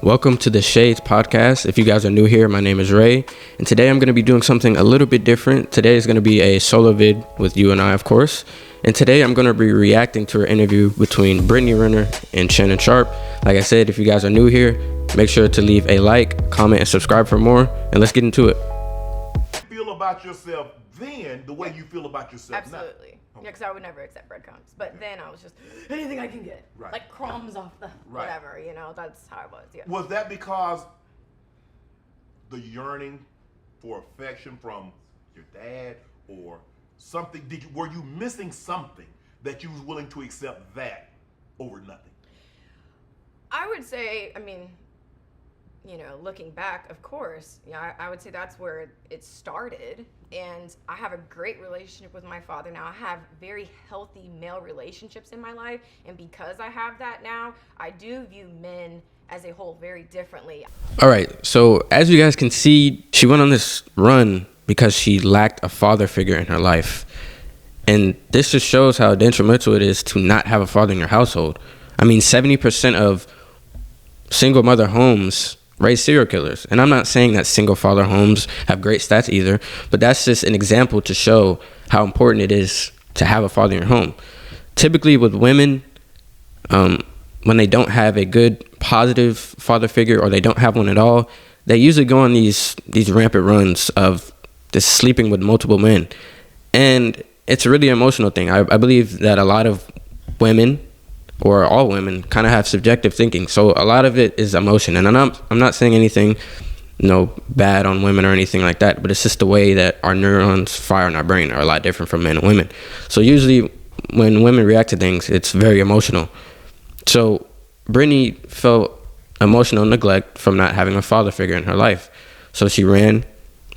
Welcome to the Shades podcast. If you guys are new here, my name is Ray, and today I'm going to be doing something a little bit different. Today is going to be a solo vid with you and I, of course. And today I'm going to be reacting to an interview between Brittany Renner and Shannon. Like I said, if you guys are new here, make sure to leave a like, comment, and subscribe for more. And let's get into it. Feel about yourself then the way you feel about yourself now. Absolutely. Yeah, because I would never accept breadcrumbs. But then I was just, anything I can get. Right. Like crumbs off the whatever, that's how I was. Yeah. Was that because the yearning for affection from your dad or something? Were you missing something that you was willing to accept that over nothing? I would say, looking back, of course, I would say that's where it started. And I have a great relationship with my father now. I have very healthy male relationships in my life. And because I have that now, I do view men as a whole very differently. All right. So as you guys can see, she went on this run because she lacked a father figure in her life. And this just shows how detrimental it is to not have a father in your household. 70% of single mother homes raise serial killers. And I'm not saying that single father homes have great stats either, but that's just an example to show how important it is to have a father in your home. Typically with women, when they don't have a good positive father figure or they don't have one at all, they usually go on these rampant runs of just sleeping with multiple men. And it's a really emotional thing. I believe that a lot of women, or all women, kind of have subjective thinking. So a lot of it is emotion. And I'm not saying anything, bad on women or anything like that, but it's just the way that our neurons fire in our brain are a lot different from men and women. So usually when women react to things, it's very emotional. So Brittany felt emotional neglect from not having a father figure in her life. So she ran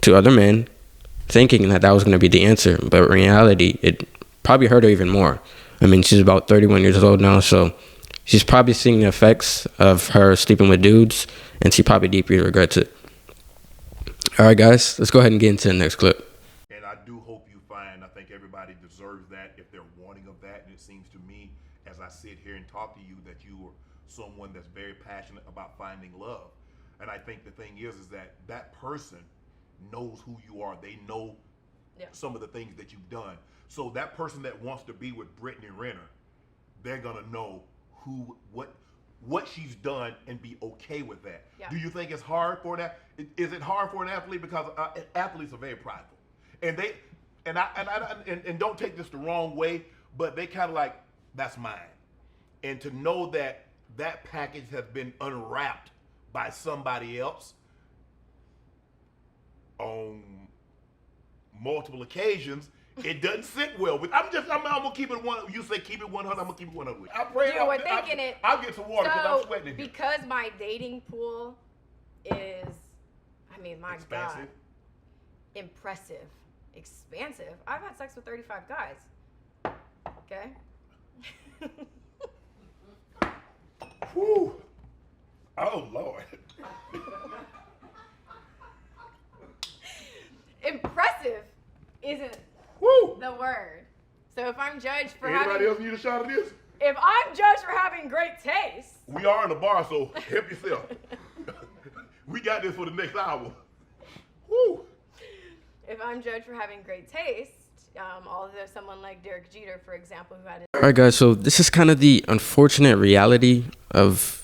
to other men thinking that was going to be the answer. But in reality, it probably hurt her even more. She's about 31 years old now, so she's probably seeing the effects of her sleeping with dudes, and she probably deeply regrets it. All right, guys, let's go ahead and get into the next clip. And I do hope you find, I think everybody deserves that if they're wanting of that. And it seems to me, as I sit here and talk to you, that you are someone that's very passionate about finding love. And I think the thing is that person knows who you are. They know some of the things that you've done. So that person that wants to be with Brittany Renner, they're gonna know what she's done and be okay with that. Yeah. Do you think it's hard for that? Is it hard for an athlete? Because athletes are very prideful, and don't take this the wrong way, but they kind of like, that's mine. And to know that package has been unwrapped by somebody else on multiple occasions, it doesn't sit well with. I'm gonna keep it one. You say keep it 100. I'm gonna keep it 100. I pray. I'll get some water because I'm sweating. Because my dating pool is, my expansive. God, impressive, expansive. I've had sex with 35 guys. Okay. Whew. Oh Lord. Impressive isn't the word. So if I'm judged for anybody else need a shot of this? If I'm judged for having great taste. We are in a bar, so help yourself. We got this for the next hour. Woo. If I'm judged for having great taste, although someone like Derek Jeter, for example, who had All right, guys, so this is kind of the unfortunate reality of,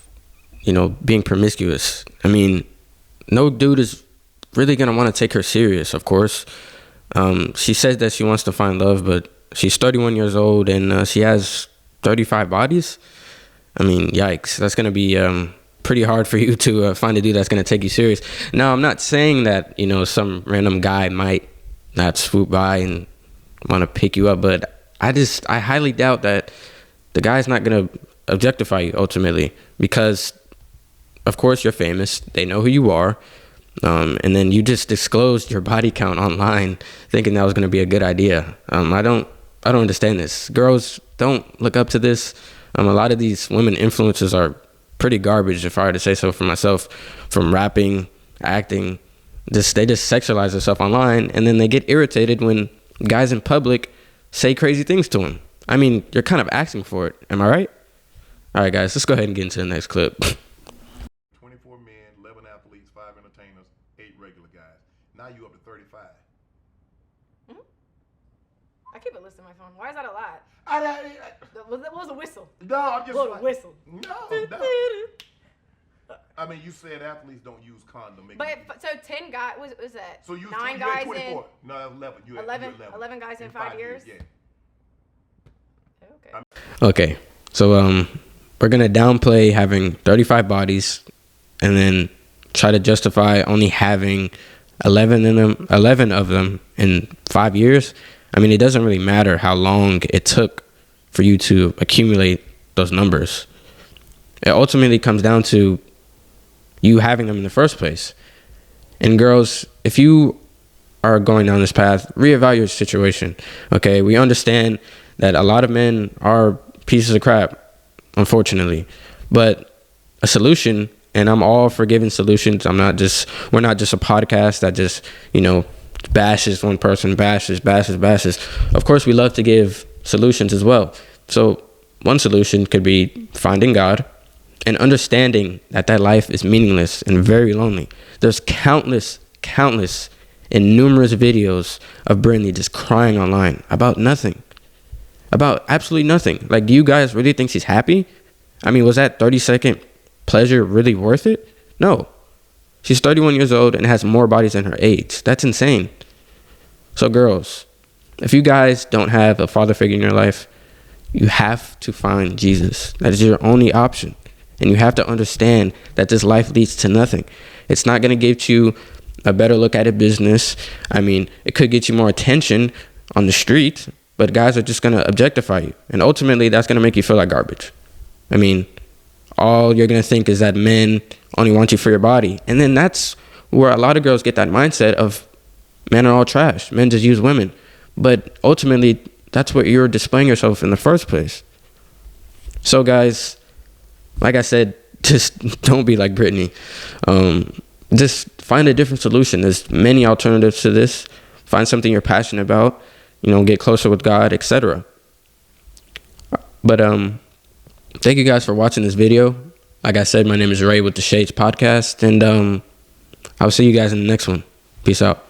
being promiscuous. No dude is really going to want to take her serious, of course. She says that she wants to find love, but she's 31 years old and she has 35 bodies. Yikes. That's going to be pretty hard for you to find a dude that's going to take you serious. Now, I'm not saying that, some random guy might not swoop by and want to pick you up, but I highly doubt that the guy's not going to objectify you ultimately because, of course, you're famous. They know who you are. And then you just disclosed your body count online thinking that was going to be a good idea. I don't understand this. Girls, don't look up to this. A lot of these women influencers are pretty garbage, if I were to say so for myself, from rapping, acting. They just sexualize themselves online, and then they get irritated when guys in public say crazy things to them. You're kind of asking for it. Am I right? All right, guys, let's go ahead and get into the next clip. 24 24 men, 11 athletes, 5 entertainers, 8 regular guys. Now you up to 35. I keep a list on my phone. Why is that a lot? What was a whistle? No, I'm just like, whistle. No. I mean, you said athletes don't use condom. So 10 guys, was that? So you 9 guys 24. in? No, 11. You 11 guys in 5 years? Yeah. Okay. Okay, so we're gonna downplay having 35 bodies, and then try to justify only having 11 of them in 5 years. I mean, it doesn't really matter how long it took for you to accumulate those numbers. It ultimately comes down to you having them in the first place. And girls, if you are going down this path, reevaluate your situation. Okay, we understand that a lot of men are pieces of crap, unfortunately, but a solution, and I'm all for giving solutions. We're not just a podcast that just, bashes one person, bashes. Of course, we love to give solutions as well. So one solution could be finding God and understanding that life is meaningless and very lonely. There's countless and numerous videos of Brittany just crying online about nothing. About absolutely nothing. Like, do you guys really think she's happy? I mean, was that 30-second pleasure really worth it? No. She's 31 years old and has more bodies than her age. That's insane. So girls, if you guys don't have a father figure in your life, you have to find Jesus. That is your only option. And you have to understand that this life leads to nothing. It's not going to get you a better look at a business. I mean, it could get you more attention on the street, but guys are just going to objectify you. And ultimately, that's going to make you feel like garbage. I mean, all you're going to think is that men only want you for your body. And then that's where a lot of girls get that mindset of men are all trash. Men just use women. But ultimately, that's what you're displaying yourself in the first place. So guys, like I said, just don't be like Brittany. Just find a different solution. There's many alternatives to this. Find something you're passionate about. Get closer with God, etc. But thank you guys for watching this video. Like I said, my name is Ray with the Shades Podcast, and I'll see you guys in the next one. Peace out.